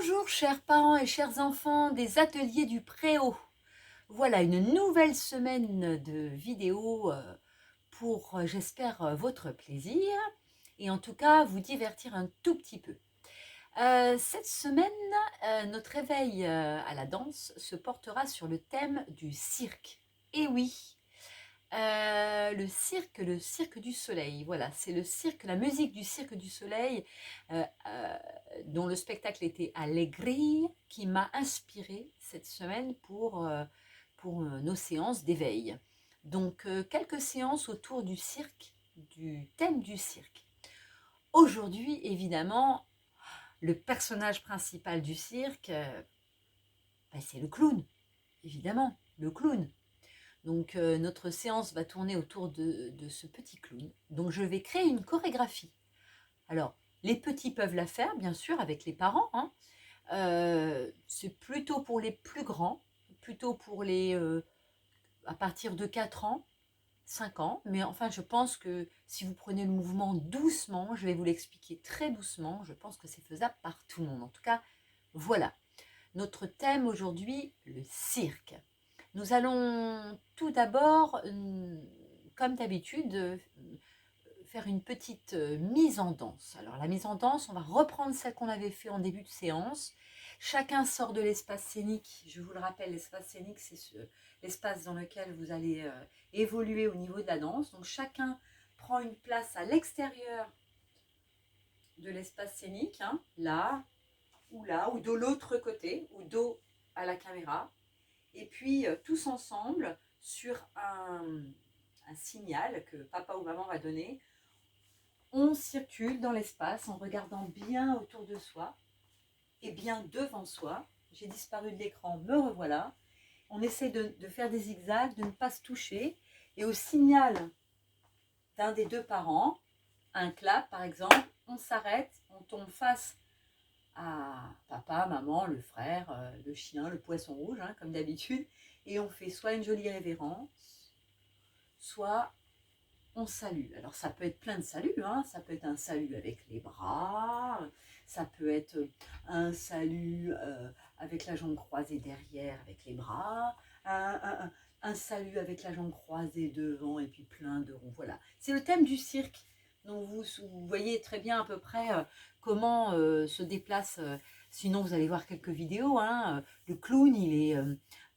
Bonjour chers parents et chers enfants des ateliers du Préau. Voilà une nouvelle semaine de vidéos pour, j'espère, votre plaisir et en tout cas vous divertir un tout petit peu. Cette semaine, notre éveil à la danse se portera sur le thème du cirque. Et oui, le Cirque du Soleil, voilà, c'est le cirque, la musique du Cirque du Soleil, dont le spectacle était Allegri, qui m'a inspiré cette semaine pour nos séances d'éveil. Donc, quelques séances autour du cirque, du thème du cirque. Aujourd'hui, évidemment, le personnage principal du cirque, c'est le clown, évidemment, le clown. Donc notre séance va tourner autour de ce petit clown. Donc je vais créer une chorégraphie. Alors, les petits peuvent la faire, bien sûr, avec les parents, hein. C'est plutôt pour les plus grands, plutôt pour les à partir de 4 ans, 5 ans. Mais enfin, je pense que si vous prenez le mouvement doucement, je vais vous l'expliquer très doucement, je pense que c'est faisable par tout le monde. En tout cas, voilà. Notre thème aujourd'hui, le cirque. Nous allons tout d'abord, comme d'habitude, faire une petite mise en danse. Alors la mise en danse, on va reprendre celle qu'on avait fait en début de séance. Chacun sort de l'espace scénique. Je vous le rappelle, l'espace scénique, c'est l'espace dans lequel vous allez évoluer au niveau de la danse. Donc chacun prend une place à l'extérieur de l'espace scénique, hein, là, ou de l'autre côté, ou dos à la caméra. Et puis tous ensemble, sur un signal que papa ou maman va donner, on circule dans l'espace en regardant bien autour de soi et bien devant soi. J'ai disparu de l'écran, me revoilà. On essaie de faire des zigzags, de ne pas se toucher. Et au signal d'un des deux parents, un clap par exemple, on s'arrête, on tombe face à papa, maman, le frère, le chien, le poisson rouge, hein, comme d'habitude. Et on fait soit une jolie révérence, soit on salue. Alors ça peut être plein de saluts, hein. Ça peut être un salut avec les bras, ça peut être un salut avec la jambe croisée derrière avec les bras, un salut avec la jambe croisée devant et puis plein de ronds. Voilà, c'est le thème du cirque. Donc vous voyez très bien à peu près comment se déplace. Sinon vous allez voir quelques vidéos, hein. Le clown, il est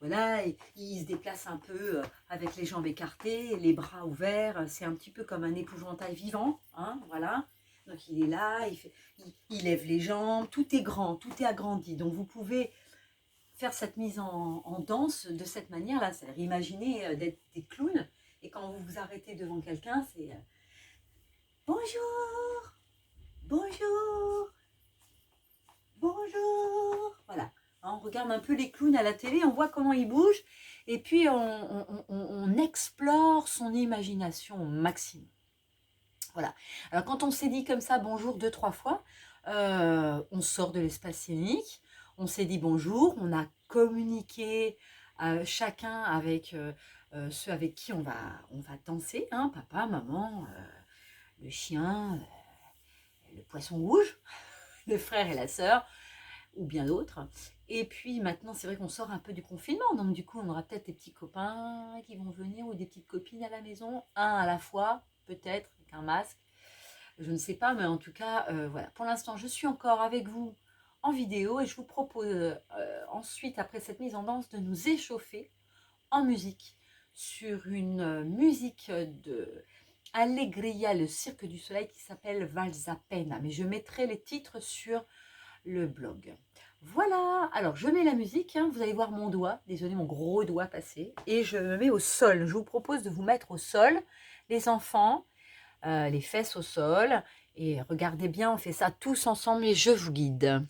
voilà, il se déplace un peu avec les jambes écartées, les bras ouverts. C'est un petit peu comme un épouvantail vivant, hein, voilà. Donc il est là, il lève les jambes, tout est grand, tout est agrandi. Donc vous pouvez faire cette mise en danse de cette manière-là. C'est-à-dire imaginer d'être des clowns et quand vous vous arrêtez devant quelqu'un, c'est bonjour, bonjour, bonjour. Voilà. On regarde un peu les clowns à la télé, on voit comment ils bougent et puis on explore son imagination au maximum. Voilà. Alors quand on s'est dit comme ça bonjour 2-3 fois, on sort de l'espace scénique, on s'est dit bonjour, on a communiqué chacun avec ceux avec qui on va danser, hein, papa, maman, le chien, le poisson rouge, le frère et la sœur, ou bien d'autres. Et puis maintenant, c'est vrai qu'on sort un peu du confinement, donc du coup, on aura peut-être des petits copains qui vont venir ou des petites copines à la maison, un à la fois, peut-être, avec un masque. Je ne sais pas, mais en tout cas, voilà. Pour l'instant, je suis encore avec vous en vidéo et je vous propose ensuite, après cette mise en danse, de nous échauffer en musique sur une musique de Allegria, le Cirque du Soleil, qui s'appelle Valsapena. Mais je mettrai les titres sur le blog. Voilà, alors je mets la musique, hein. Vous allez voir mon doigt, désolé, mon gros doigt passé, et je me mets au sol. Je vous propose de vous mettre au sol, les enfants, les fesses au sol, et regardez bien, on fait ça tous ensemble et je vous guide.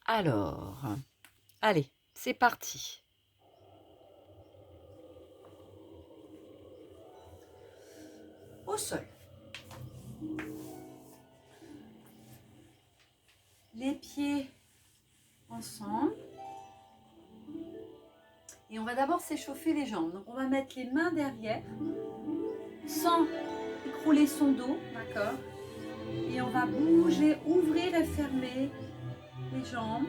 Alors, allez, c'est parti. Au sol. Les pieds ensemble. Et on va d'abord s'échauffer les jambes. Donc on va mettre les mains derrière, sans écrouler son dos, d'accord? Et on va bouger, ouvrir et fermer les jambes,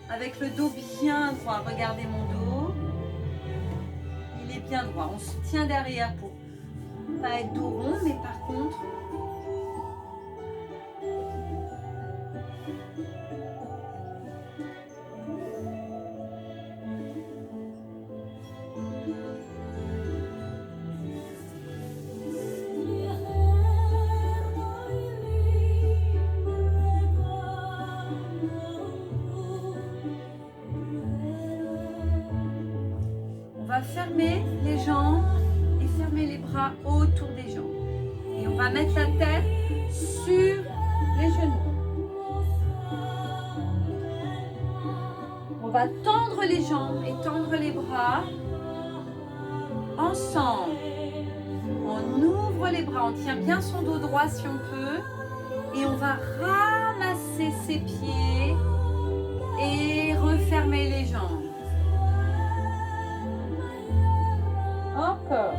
avec le dos bien droit. Regardez mon dos, il est bien droit. On se tient derrière pour pas être dos rond, mais par contre, fermer les jambes et fermer les bras autour des jambes. Et on va mettre la tête sur les genoux. On va tendre les jambes et tendre les bras ensemble. On ouvre les bras, on tient bien son dos droit si on peut. Et on va ramasser ses pieds et refermer les jambes. Encore.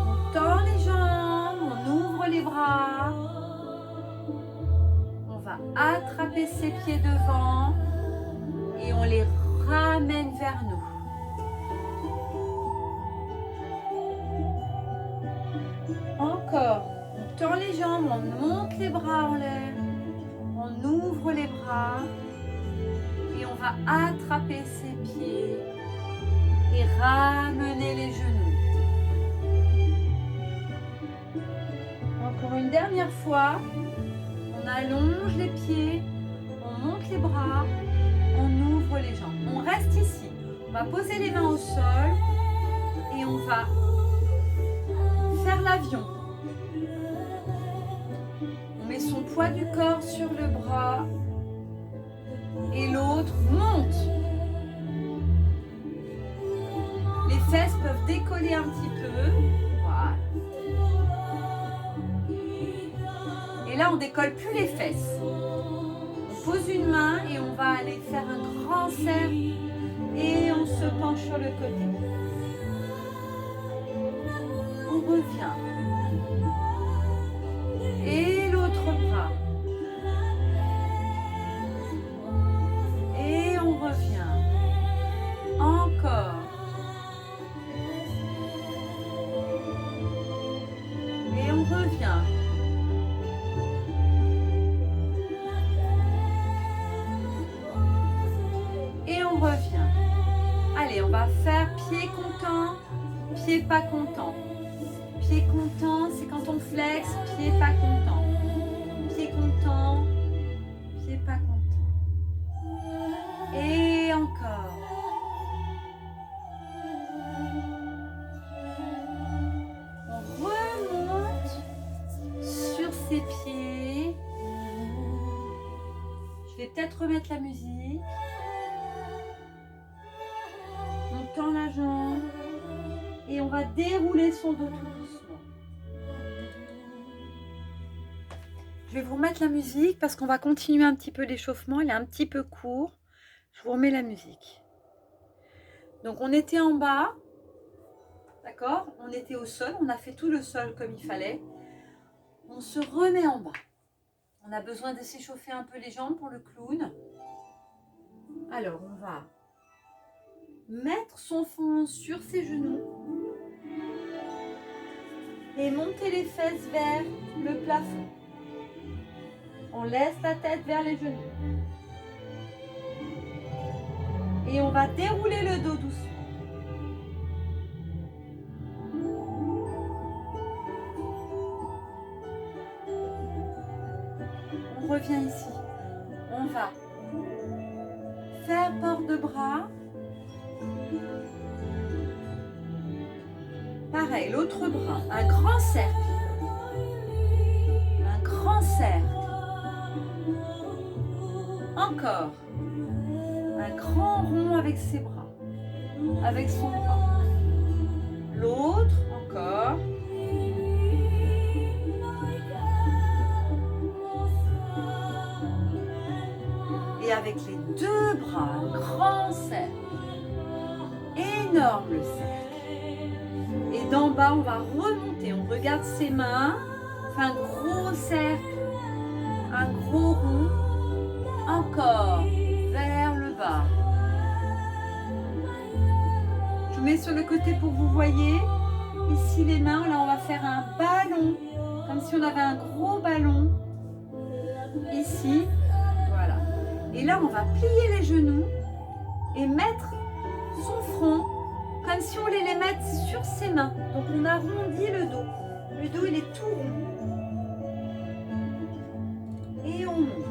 On tend les jambes, on ouvre les bras. On va attraper ses pieds devant et on les ramène vers nous. Encore. On tend les jambes, on monte les bras en l'air. On ouvre les bras et on va attraper ses pieds et ramener les genoux. Encore une dernière fois, on allonge les pieds, on monte les bras, on ouvre les jambes. On reste ici. On va poser les mains au sol et on va faire l'avion. On met son poids du corps sur le bras et l'autre monte. Les fesses peuvent décoller un petit peu. Voilà. Et là, on décolle plus les fesses. On pose une main et on va aller faire un grand cercle et on se penche sur le côté. On revient. Et l'autre bras. Et on revient. Encore. Et on revient. Et on revient. Allez, on va faire pied content, pied pas content. Pied content, c'est quand on flex, pied pas content. Pied content, pied pas content. Et encore. On remonte sur ses pieds. Je vais peut-être remettre la musique. On tend la jambe et on va dérouler son dos tout doucement. Je vais vous remettre la musique parce qu'on va continuer un petit peu l'échauffement. Il est un petit peu court. Je vous remets la musique. Donc on était en bas, d'accord? On était au sol, on a fait tout le sol comme il fallait. On se remet en bas. On a besoin de s'échauffer un peu les jambes pour le clown. Alors on va mettre son front sur ses genoux et monter les fesses vers le plafond. On laisse la tête vers les genoux. Et on va dérouler le dos doucement. On revient ici. On va faire port de bras. Pareil, l'autre bras, un grand cercle. Un grand cercle. Encore. Un grand rond avec ses bras. Avec son bras. L'autre, encore. Et avec les deux bras, un grand cercle. Énorme le cercle. Et d'en bas, on va remonter. On regarde ses mains. On fait un gros cercle. Un gros rond. Encore. tournez sur le côté pour que vous voyez. Ici les mains, là on va faire un ballon, comme si on avait un gros ballon. Ici, voilà. Et là on va plier les genoux et mettre son front, comme si on allait les mettre sur ses mains. Donc on arrondit le dos. Le dos il est tout rond. Et on monte.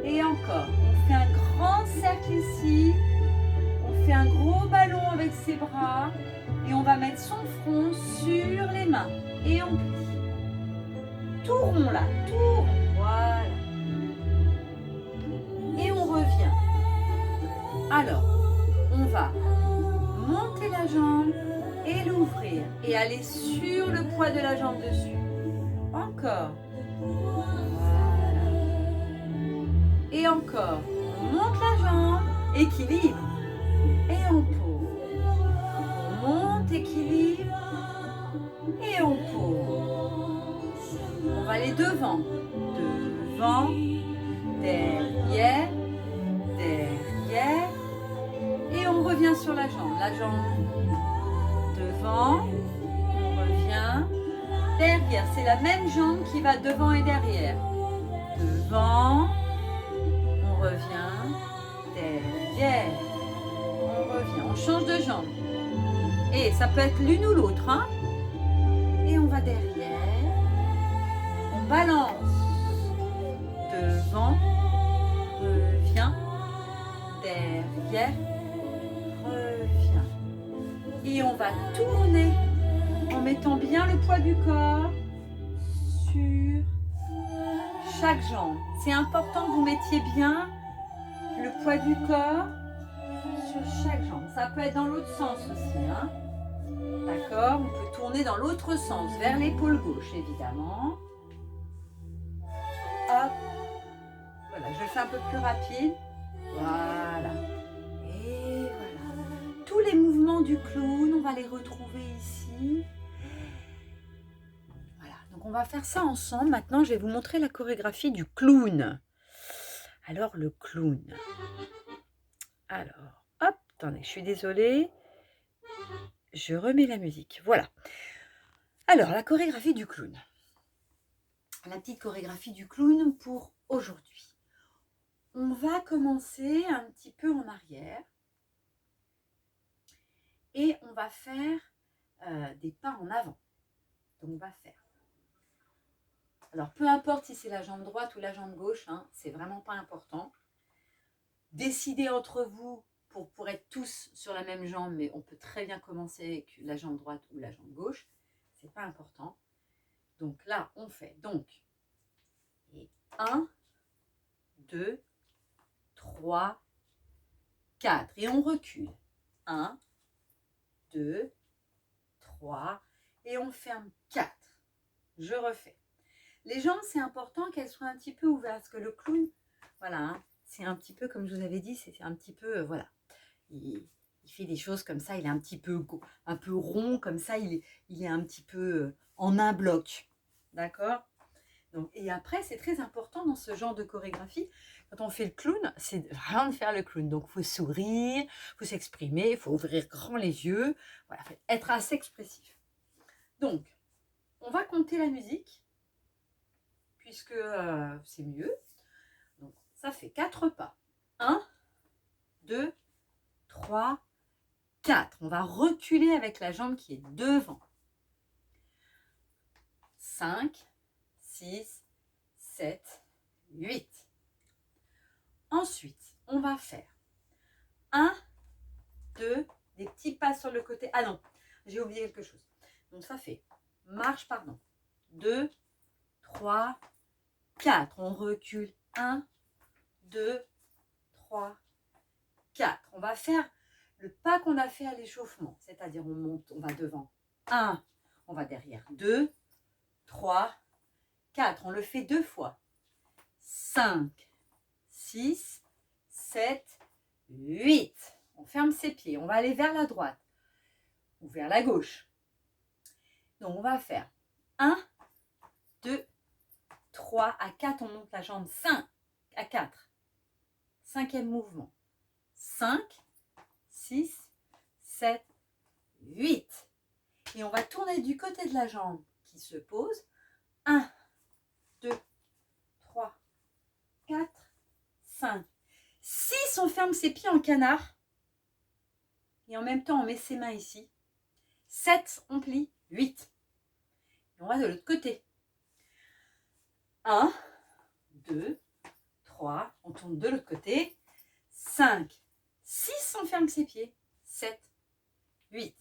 Et encore, on fait un grand cercle ici. On fait un gros ballon avec ses bras. Et on va mettre son front sur les mains. Et on plie. Tout rond là, tout rond. Voilà. Et on revient. Alors, on va monter la jambe et l'ouvrir. Et aller sur le poids de la jambe dessus. Encore. Voilà. Et encore. On monte la jambe. Équilibre. Et on pose. On monte, équilibre. Et on pose. On va aller devant. Devant. Derrière. Derrière. Et on revient sur la jambe. La jambe devant. On revient. Derrière, c'est la même jambe qui va devant et derrière. Devant, on revient, derrière, on revient, on change de jambe. Et ça peut être l'une ou l'autre, hein. Et on va derrière, on balance, devant, revient, derrière, revient. Et on va tourner en mettant bien le poids du corps sur chaque jambe. C'est important que vous mettiez bien le poids du corps sur chaque jambe. Ça peut être dans l'autre sens aussi, hein. D'accord? On peut tourner dans l'autre sens, vers l'épaule gauche évidemment. Hop. Voilà, je le fais un peu plus rapide. Voilà. Et voilà. Tous les mouvements du clown, on va les retrouver ici. Donc on va faire ça ensemble. Maintenant, je vais vous montrer la chorégraphie du clown. Alors, le clown. Alors, hop, attendez, je suis désolée. Je remets la musique. Voilà. Alors, la chorégraphie du clown. La petite chorégraphie du clown pour aujourd'hui. On va commencer un petit peu en arrière. Et on va faire des pas en avant. Donc, on va faire. Alors, peu importe si c'est la jambe droite ou la jambe gauche, hein, c'est vraiment pas important. Décidez entre vous pour être tous sur la même jambe, mais on peut très bien commencer avec la jambe droite ou la jambe gauche. C'est pas important. Donc là, on fait donc 1, 2, 3, 4. Et on recule. 1, 2, 3. Et on ferme 4. Je refais. Les jambes, c'est important qu'elles soient un petit peu ouvertes, parce que le clown, voilà, hein, c'est un petit peu, comme je vous avais dit, c'est un petit peu, voilà, il fait des choses comme ça, il est un peu rond, comme ça, il est un petit peu en un bloc, d'accord? Donc, et après, c'est très important dans ce genre de chorégraphie, quand on fait le clown, c'est vraiment de faire le clown. Donc, il faut sourire, il faut s'exprimer, il faut ouvrir grand les yeux, voilà, être assez expressif. Donc, on va compter la musique, puisque c'est mieux. Donc, ça fait 4 pas. 1, 2, 3, 4. On va reculer avec la jambe qui est devant. 5, 6, 7, 8. Ensuite, on va faire 1, 2, des petits pas sur le côté. Ah non, j'ai oublié quelque chose. Donc, ça fait marche, pardon. 2, 3, 4. On recule. 1, 2, 3, 4. On va faire le pas qu'on a fait à l'échauffement. C'est-à-dire, on monte, on va devant. 1, on va derrière. 2, 3, 4. On le fait 2 fois. 5, 6, 7, 8. On ferme ses pieds. On va aller vers la droite ou vers la gauche. Donc, on va faire 1, 2, 3 à 4. On monte la jambe. 5 à 4. 5e mouvement. 5, 6, 7, 8. Et on va tourner du côté de la jambe qui se pose. 1, 2, 3, 4, 5. 6, on ferme ses pieds en canard. Et en même temps, on met ses mains ici. 7, on plie. 8. Et on va de l'autre côté. 1, 2, 3. On tourne de l'autre côté. 5, 6, on ferme ses pieds. 7, 8.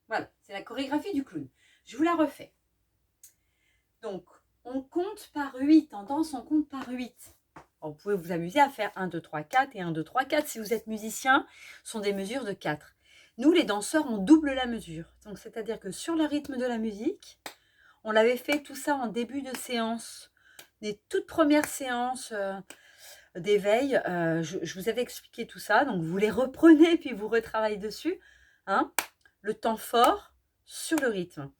Voilà, c'est la chorégraphie du clown. Je vous la refais. Donc, on compte par 8. En danse, on compte par 8. Vous pouvez vous amuser à faire 1, 2, 3, 4 et 1, 2, 3, 4. Si vous êtes musicien, ce sont des mesures de 4. Nous, les danseurs, on double la mesure. Donc, c'est-à-dire que sur le rythme de la musique, on l'avait fait tout ça en début de séance, des toutes premières séances d'éveil. Je vous avais expliqué tout ça. Donc, vous les reprenez puis vous retravaillez dessus. Hein, le temps fort sur le rythme.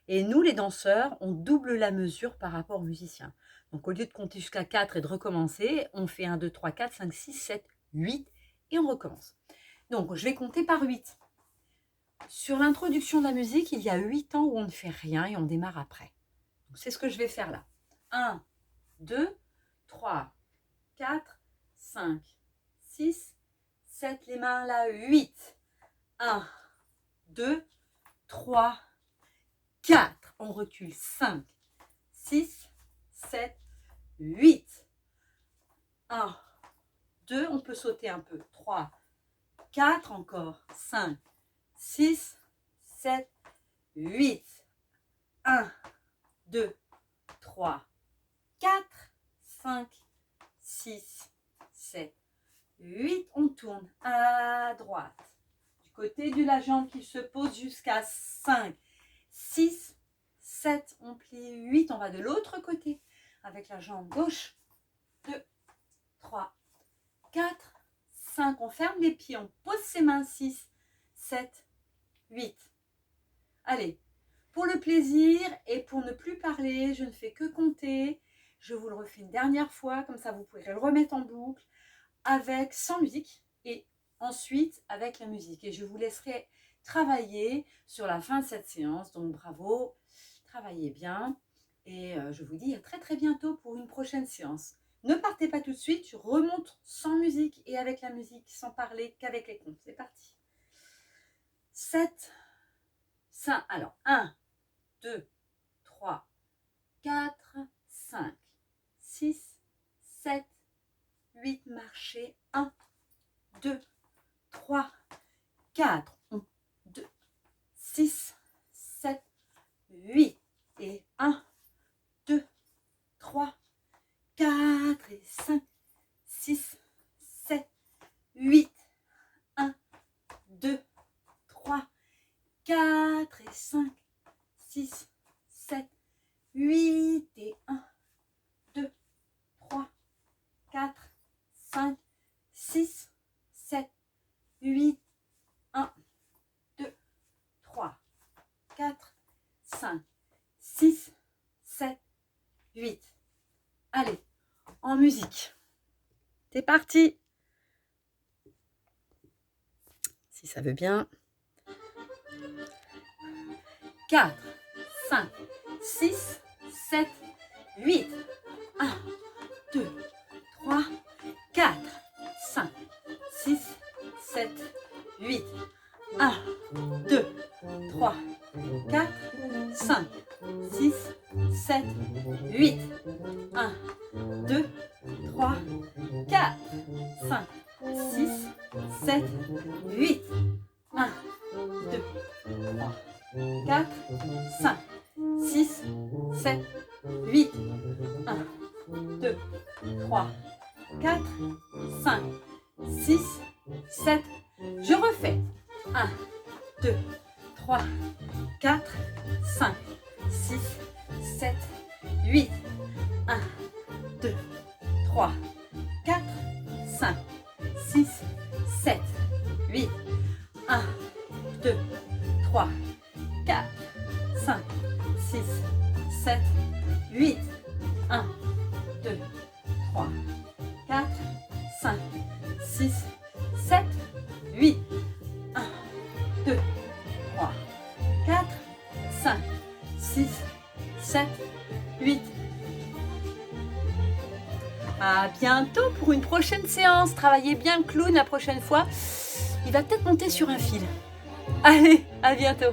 Et nous, les danseurs, on double la mesure par rapport aux musiciens. Donc, au lieu de compter jusqu'à 4 et de recommencer, on fait 1, 2, 3, 4, 5, 6, 7, 8 et on recommence. Donc, je vais compter par 8. Sur l'introduction de la musique, il y a 8 temps où on ne fait rien et on démarre après. C'est ce que je vais faire là. 1, 2, 3, 4, 5, 6, 7, les mains là, 8. 1, 2, 3, 4. On recule. 5, 6, 7, 8. 1, 2, on peut sauter un peu. 3, 4 encore. 5, 6, 7, 8. 1, 2, 3, 4, 5, 6, 7, 8. On tourne à droite. Du côté de la jambe qui se pose jusqu'à 5, 6, 7. On plie 8. On va de l'autre côté avec la jambe gauche. 2, 3, 4, 5. On ferme les pieds. On pose ses mains. 6, 7, 8. Allez, pour le plaisir et pour ne plus parler, je ne fais que compter. Je vous le refais une dernière fois, comme ça vous pourrez le remettre en boucle avec sans musique et ensuite avec la musique. Et je vous laisserai travailler sur la fin de cette séance. Donc bravo, travaillez bien. Et je vous dis à très très bientôt pour une prochaine séance. Ne partez pas tout de suite, je remonte sans musique et avec la musique, sans parler qu'avec les comptes. C'est parti. 7, 5, alors 1, 2, 3, 4, 5, 6, 7, 8, marchez. 1, 2, 3, 4, 1, 2, 6, 7, 8. Et 1, 2, 3, 4 et 5, 6, 7, 8. 1, 2, 3, 4 et 5, 6, 7, 8 et 1, 2, 3, 4, 5, 6, 7, 8, 1, 2, 3, 4, 5, 6, 7, 8. Allez, en musique. C'est parti. Si ça veut bien. 4, 5, 6, 7, 8. 1, 2, 3, 4, 5, 6, 7, 8. 1, 2, 3, 4, 5, 6, 7, 8. 1, 2, 3, 4, 5, 6, 7, 8. 1, 2, 3, 4, 5, 6, 7, 8. 1, 2, 3, 4, 5, 6, 7. Je refais. 1, 2, 3, 4, 5, 6, 7, 8. 1, 2, 3, 4, 5, 6, 7, 8. 1, 2, 3, 4, 5, 6, 7, 8. 1, 2, 3, 4, 5, 6, 6, 7, 8. À bientôt pour une prochaine séance. Travaillez bien le clown la prochaine fois. Il va peut-être monter sur un fil. Allez, à bientôt.